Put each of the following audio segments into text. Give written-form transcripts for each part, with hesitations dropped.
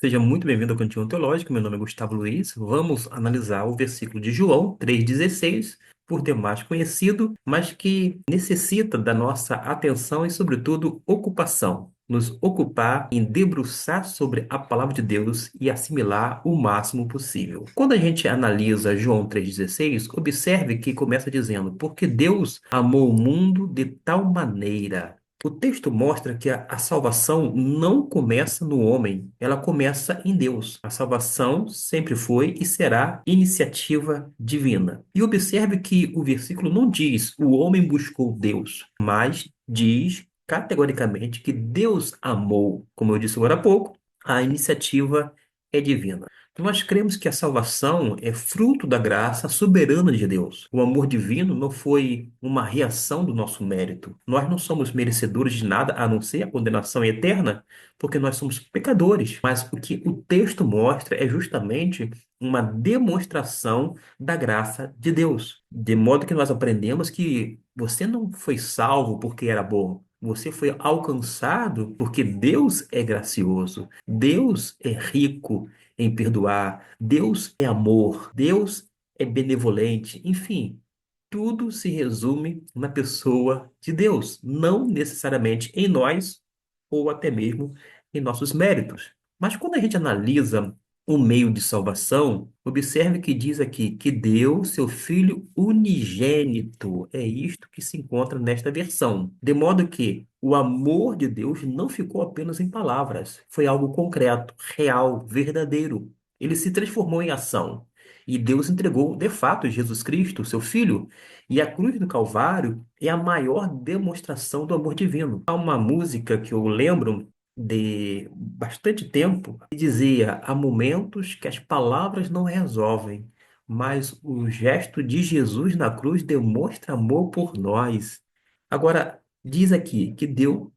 Seja muito bem-vindo ao Cantinho Teológico. Meu nome é Gustavo Luiz. Vamos analisar o versículo de João 3,16, por demais conhecido, mas que necessita da nossa atenção e, sobretudo, ocupação. Nos ocupar em debruçar sobre a palavra de Deus e assimilar o máximo possível. Quando a gente analisa João 3,16, observe que começa dizendo: Porque Deus amou o mundo de tal maneira. O texto mostra que a salvação não começa no homem, ela começa em Deus. A salvação sempre foi e será iniciativa divina. E observe que o versículo não diz o homem buscou Deus, mas diz categoricamente que Deus amou. Como eu disse agora há pouco, a iniciativa é divina. Nós cremos que a salvação é fruto da graça soberana de Deus. O amor divino não foi uma reação do nosso mérito. Nós não somos merecedores de nada a não ser a condenação eterna, porque nós somos pecadores. Mas o que o texto mostra é justamente uma demonstração da graça de Deus. De modo que nós aprendemos que você não foi salvo porque era bom. Você foi alcançado porque Deus é gracioso, Deus é rico em perdoar. Deus é amor, Deus é benevolente, enfim, tudo se resume na pessoa de Deus, não necessariamente em nós ou até mesmo em nossos méritos. Mas quando a gente analisa o meio de salvação, observe que diz aqui que deu seu Filho unigênito. É isto que se encontra nesta versão. De modo que o amor de Deus não ficou apenas em palavras, foi algo concreto, real, verdadeiro. Ele se transformou em ação. E Deus entregou, de fato, Jesus Cristo, seu Filho. E a cruz do Calvário é a maior demonstração do amor divino. Há uma música que eu lembro de bastante tempo que dizia: há momentos que as palavras não resolvem, mas o gesto de Jesus na cruz demonstra amor por nós. Agora, diz aqui que deu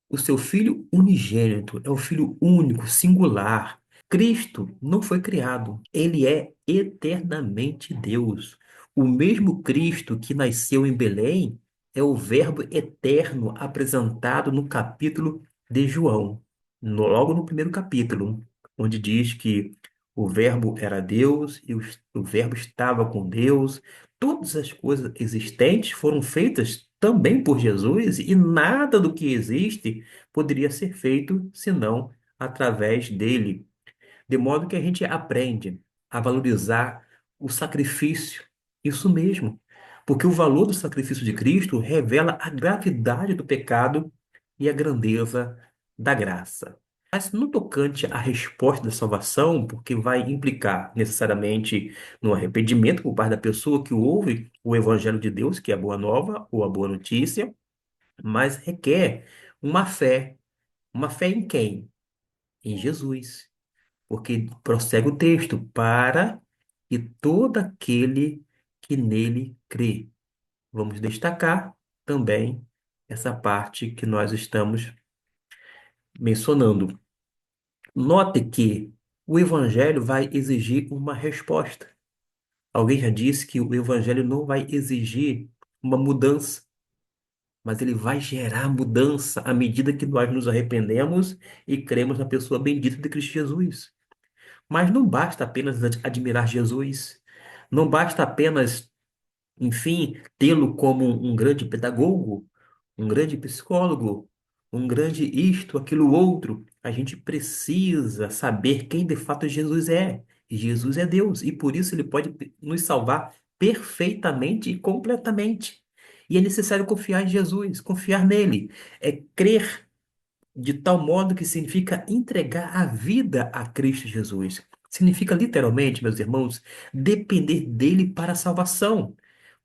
o seu Filho unigênito, é o Filho único, singular. Cristo não foi criado, ele é eternamente Deus. O mesmo Cristo que nasceu em Belém é o Verbo eterno apresentado no capítulo de João, logo no primeiro capítulo, onde diz que o Verbo era Deus e o Verbo estava com Deus. Todas as coisas existentes foram feitas também por Jesus e nada do que existe poderia ser feito senão através dele. De modo que a gente aprende a valorizar o sacrifício. Isso mesmo. Porque o valor do sacrifício de Cristo revela a gravidade do pecado e a grandeza da graça. Mas no tocante à resposta da salvação, porque vai implicar necessariamente no arrependimento por parte da pessoa que ouve o Evangelho de Deus, que é a boa nova ou a boa notícia, mas requer uma fé. Uma fé em quem? Em Jesus. Porque prossegue o texto, para que todo aquele que nele crê. Vamos destacar também essa parte que nós estamos mencionando. Note que o evangelho vai exigir uma resposta. Alguém já disse que o evangelho não vai exigir uma mudança, mas ele vai gerar mudança à medida que nós nos arrependemos e cremos na pessoa bendita de Cristo Jesus. Mas não basta apenas admirar Jesus, não basta apenas, enfim, tê-lo como um grande pedagogo, um grande psicólogo, um grande isto, aquilo outro. A gente precisa saber quem de fato Jesus é. E Jesus é Deus, e por isso ele pode nos salvar perfeitamente e completamente. E é necessário confiar em Jesus, confiar nele, é crer de tal modo que significa entregar a vida a Cristo Jesus. Significa literalmente, meus irmãos, depender dele para a salvação.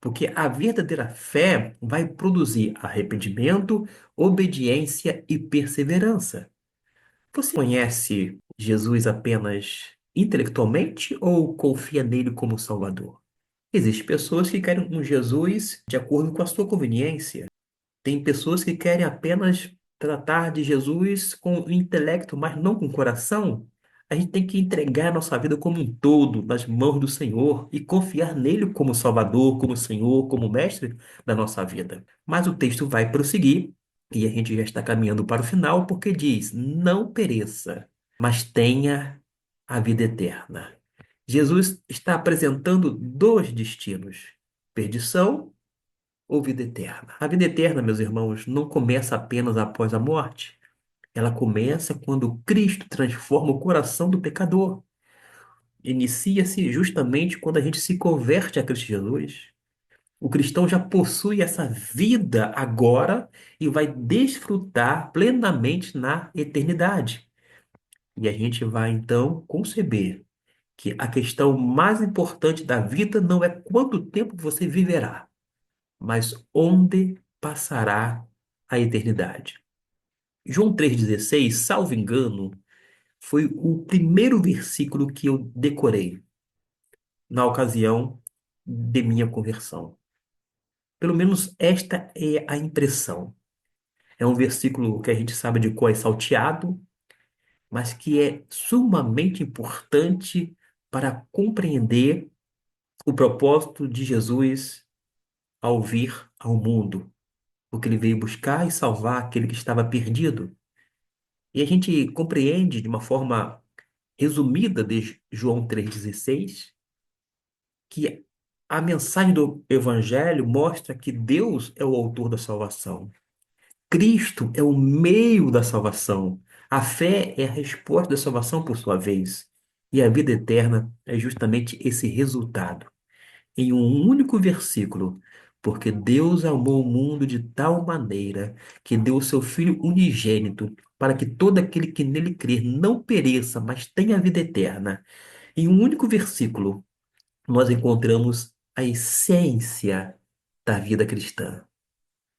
Porque a verdadeira fé vai produzir arrependimento, obediência e perseverança. Você conhece Jesus apenas intelectualmente ou confia nele como Salvador? Existem pessoas que querem um Jesus de acordo com a sua conveniência. Tem pessoas que querem apenas tratar de Jesus com o intelecto, mas não com o coração. A gente tem que entregar a nossa vida como um todo nas mãos do Senhor e confiar nele como Salvador, como Senhor, como Mestre da nossa vida. Mas o texto vai prosseguir e a gente já está caminhando para o final porque diz: não pereça. mas tenha a vida eterna. Jesus está apresentando dois destinos: perdição ou vida eterna. A vida eterna, meus irmãos, não começa apenas após a morte. Ela começa quando Cristo transforma o coração do pecador. Inicia-se justamente quando a gente se converte a Cristo Jesus. O cristão já possui essa vida agora e vai desfrutar plenamente na eternidade. E a gente vai então conceber que a questão mais importante da vida não é quanto tempo você viverá, mas onde passará a eternidade. João 3,16, salvo engano, foi o primeiro versículo que eu decorei na ocasião de minha conversão. Pelo menos esta é a impressão. É um versículo que a gente sabe de cor é salteado, mas que é sumamente importante para compreender o propósito de Jesus ao vir ao mundo, porque ele veio buscar e salvar aquele que estava perdido. E a gente compreende de uma forma resumida de João 3,16 que a mensagem do Evangelho mostra que Deus é o autor da salvação. Cristo é o meio da salvação. A fé é a resposta da salvação por sua vez. E a vida eterna é justamente esse resultado. Em um único versículo, porque Deus amou o mundo de tal maneira que deu o seu Filho unigênito, para que todo aquele que nele crer não pereça, mas tenha a vida eterna. Em um único versículo, nós encontramos a essência da vida cristã,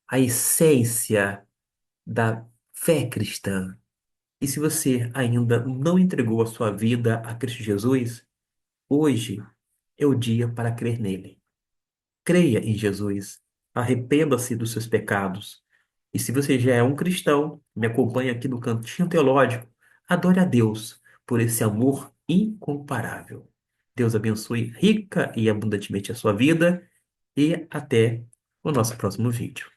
a essência da fé cristã. E se você ainda não entregou a sua vida a Cristo Jesus, hoje é o dia para crer nele. Creia em Jesus, arrependa-se dos seus pecados. E se você já é um cristão, me acompanhe aqui no Cantinho Teológico. Adore a Deus por esse amor incomparável. Deus abençoe rica e abundantemente a sua vida e até o nosso próximo vídeo.